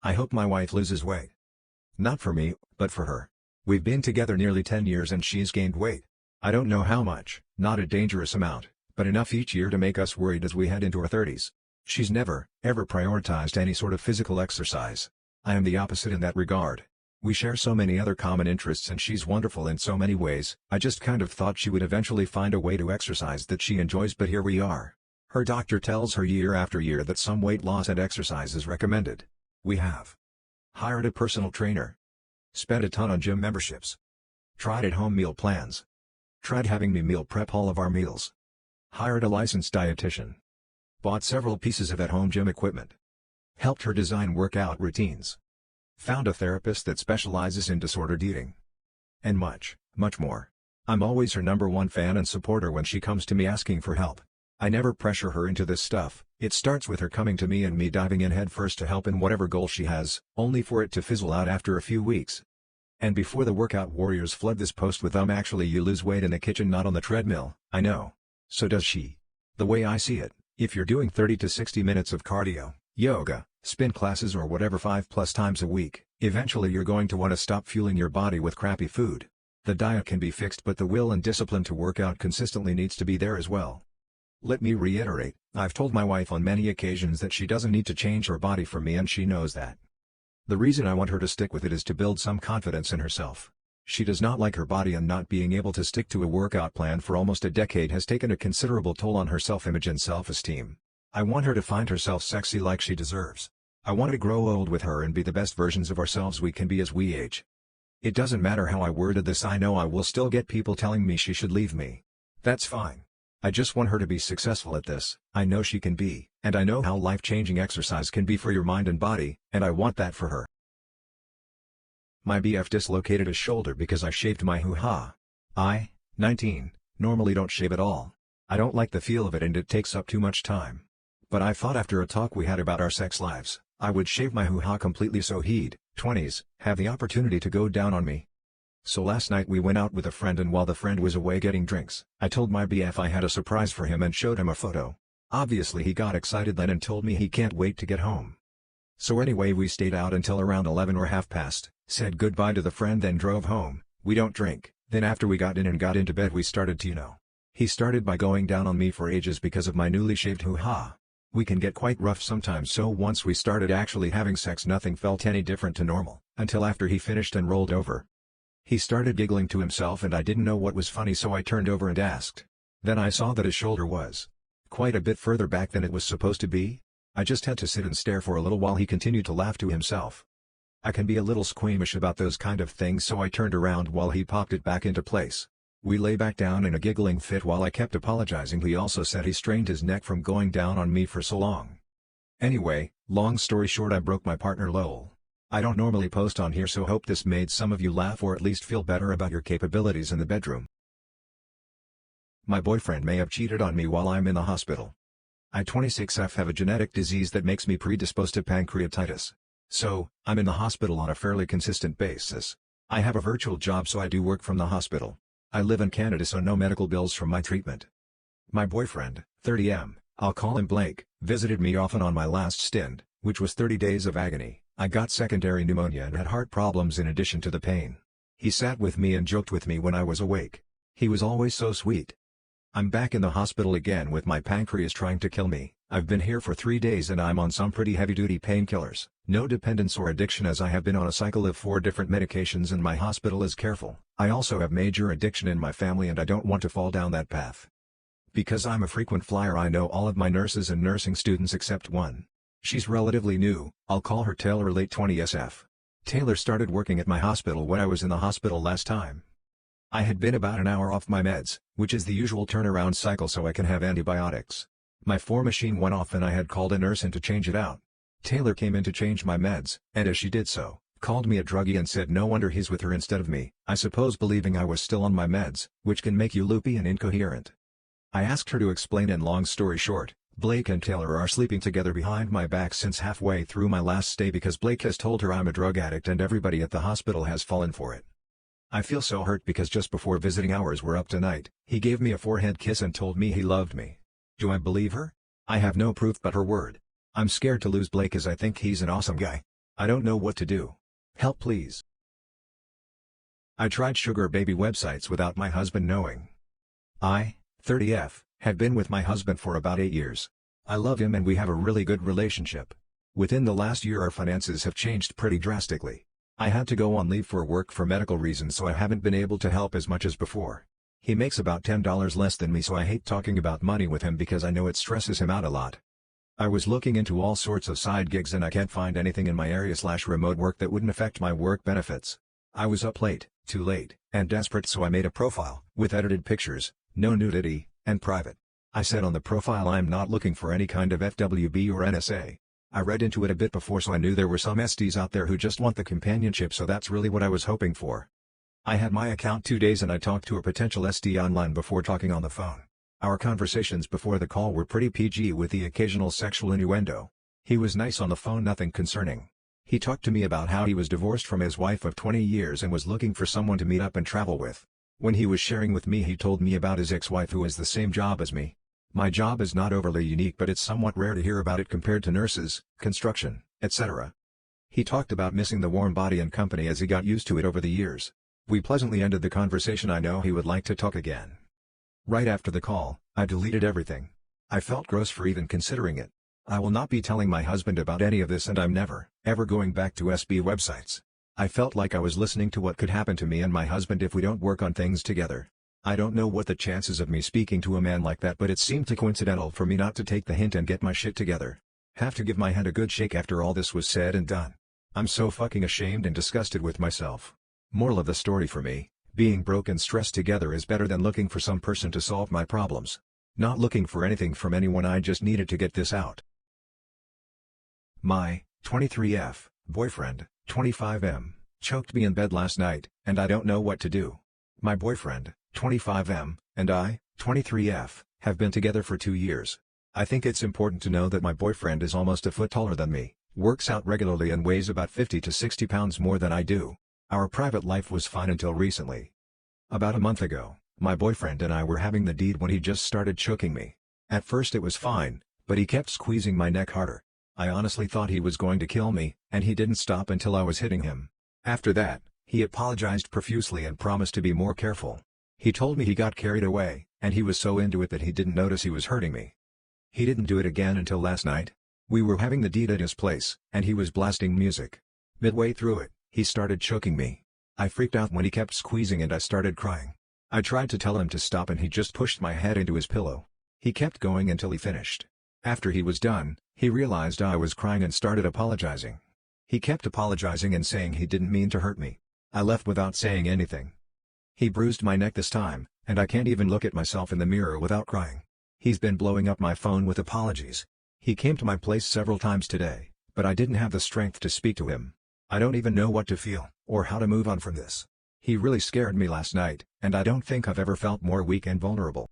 I hope my wife loses weight. Not for me, but for her. We've been together nearly 10 years and she's gained weight. I don't know how much, not a dangerous amount, but enough each year to make us worried as we head into our 30s. She's never, ever prioritized any sort of physical exercise. I am the opposite in that regard. We share so many other common interests and she's wonderful in so many ways. I just kind of thought she would eventually find a way to exercise that she enjoys, but here we are. Her doctor tells her year after year that some weight loss and exercise is recommended. We have hired a personal trainer. Spent a ton on gym memberships. Tried at-home meal plans. Tried having me meal prep all of our meals. Hired a licensed dietitian. Bought several pieces of at-home gym equipment. Helped her design workout routines. Found a therapist that specializes in disordered eating. And much, much more. I'm always her #1 fan and supporter when she comes to me asking for help. I never pressure her into this stuff. It starts with her coming to me and me diving in headfirst to help in whatever goal she has, only for it to fizzle out after a few weeks. And before the workout warriors flood this post with actually you lose weight in the kitchen, not on the treadmill, I know. So does she. The way I see it, if you're doing 30 to 60 minutes of cardio, yoga, spin classes or whatever 5+ times a week, eventually you're going to want to stop fueling your body with crappy food. The diet can be fixed, but the will and discipline to work out consistently needs to be there as well. Let me reiterate, I've told my wife on many occasions that she doesn't need to change her body for me and she knows that. The reason I want her to stick with it is to build some confidence in herself. She does not like her body and not being able to stick to a workout plan for almost a decade has taken a considerable toll on her self-image and self-esteem. I want her to find herself sexy like she deserves. I want to grow old with her and be the best versions of ourselves we can be as we age. It doesn't matter how I worded this, I know I will still get people telling me she should leave me. That's fine. I just want her to be successful at this. I know she can be, and I know how life-changing exercise can be for your mind and body, and I want that for her. My BF dislocated his shoulder because I shaved my hoo-ha. I, 19, normally don't shave at all. I don't like the feel of it and it takes up too much time. But I thought after a talk we had about our sex lives, I would shave my hoo-ha completely so he'd, 20s, have the opportunity to go down on me. So last night we went out with a friend and while the friend was away getting drinks, I told my BF I had a surprise for him and showed him a photo. Obviously he got excited then and told me he can't wait to get home. So anyway we stayed out until around 11 or half past, said goodbye to the friend then drove home. We don't drink, then after we got in and got into bed we started to He started by going down on me for ages because of my newly shaved hoo-ha. We can get quite rough sometimes, so once we started actually having sex nothing felt any different to normal, until after he finished and rolled over. He started giggling to himself and I didn't know what was funny so I turned over and asked. Then I saw that his shoulder was quite a bit further back than it was supposed to be. I just had to sit and stare for a little while he continued to laugh to himself. I can be a little squeamish about those kind of things so I turned around while he popped it back into place. We lay back down in a giggling fit while I kept apologizing. He also said he strained his neck from going down on me for so long. Anyway, long story short, I broke my partner lol. I don't normally post on here so hope this made some of you laugh or at least feel better about your capabilities in the bedroom. My boyfriend may have cheated on me while I'm in the hospital. I 26F have a genetic disease that makes me predisposed to pancreatitis. So, I'm in the hospital on a fairly consistent basis. I have a virtual job so I do work from the hospital. I live in Canada so no medical bills from my treatment. My boyfriend, 30M, I'll call him Blake, visited me often on my last stint, which was 30 days of agony. I got secondary pneumonia and had heart problems in addition to the pain. He sat with me and joked with me when I was awake. He was always so sweet. I'm back in the hospital again with my pancreas trying to kill me. I've been here for 3 days and I'm on some pretty heavy-duty painkillers. No dependence or addiction as I have been on a cycle of 4 different medications and my hospital is careful. I also have major addiction in my family and I don't want to fall down that path. Because I'm a frequent flyer I know all of my nurses and nursing students except one. She's relatively new, I'll call her Taylor, late 20SF. Taylor started working at my hospital when I was in the hospital last time. I had been about an hour off my meds, which is the usual turnaround cycle so I can have antibiotics. My 4 machine went off and I had called a nurse in to change it out. Taylor came in to change my meds, and as she did so, called me a druggie and said no wonder he's with her instead of me, I suppose believing I was still on my meds, which can make you loopy and incoherent. I asked her to explain and long story short, Blake and Taylor are sleeping together behind my back since halfway through my last stay because Blake has told her I'm a drug addict and everybody at the hospital has fallen for it. I feel so hurt because just before visiting hours were up tonight, he gave me a forehead kiss and told me he loved me. Do I believe her? I have no proof but her word. I'm scared to lose Blake as I think he's an awesome guy. I don't know what to do. Help please. I tried sugar baby websites without my husband knowing. I, 30F, have been with my husband for about 8 years. I love him and we have a really good relationship. Within the last year our finances have changed pretty drastically. I had to go on leave for work for medical reasons, so I haven't been able to help as much as before. He makes about $10 less than me, so I hate talking about money with him because I know it stresses him out a lot. I was looking into all sorts of side gigs and I can't find anything in my area/remote work that wouldn't affect my work benefits. I was up late, too late, and desperate, so I made a profile with edited pictures, no nudity, and private. I said on the profile I'm not looking for any kind of FWB or NSA. I read into it a bit before, so I knew there were some SDs out there who just want the companionship, so that's really what I was hoping for. I had my account 2 days and I talked to a potential SD online before talking on the phone. Our conversations before the call were pretty PG with the occasional sexual innuendo. He was nice on the phone, nothing concerning. He talked to me about how he was divorced from his wife of 20 years and was looking for someone to meet up and travel with. When he was sharing with me, he told me about his ex-wife who has the same job as me. My job is not overly unique, but it's somewhat rare to hear about it compared to nurses, construction, etc. He talked about missing the warm body and company as he got used to it over the years. We pleasantly ended the conversation. I know he would like to talk again. Right after the call, I deleted everything. I felt gross for even considering it. I will not be telling my husband about any of this, and I'm never, ever going back to SB websites. I felt like I was listening to what could happen to me and my husband if we don't work on things together. I don't know what the chances of me speaking to a man like that, but it seemed too coincidental for me not to take the hint and get my shit together. Have to give my hand a good shake after all this was said and done. I'm so fucking ashamed and disgusted with myself. Moral of the story for me, being broke and stressed together is better than looking for some person to solve my problems. Not looking for anything from anyone, I just needed to get this out. My 23F boyfriend, 25M, choked me in bed last night, and I don't know what to do. My boyfriend, 25M, and I, 23F, have been together for 2 years. I think it's important to know that my boyfriend is almost a foot taller than me, works out regularly and weighs about 50 to 60 pounds more than I do. Our private life was fine until recently. About a month ago, my boyfriend and I were having the deed when he just started choking me. At first it was fine, but he kept squeezing my neck harder. I honestly thought he was going to kill me, and he didn't stop until I was hitting him. After that, he apologized profusely and promised to be more careful. He told me he got carried away, and he was so into it that he didn't notice he was hurting me. He didn't do it again until last night. We were having the deed at his place, and he was blasting music. Midway through it, he started choking me. I freaked out when he kept squeezing and I started crying. I tried to tell him to stop and he just pushed my head into his pillow. He kept going until he finished. After he was done, he realized I was crying and started apologizing. He kept apologizing and saying he didn't mean to hurt me. I left without saying anything. He bruised my neck this time, and I can't even look at myself in the mirror without crying. He's been blowing up my phone with apologies. He came to my place several times today, but I didn't have the strength to speak to him. I don't even know what to feel, or how to move on from this. He really scared me last night, and I don't think I've ever felt more weak and vulnerable.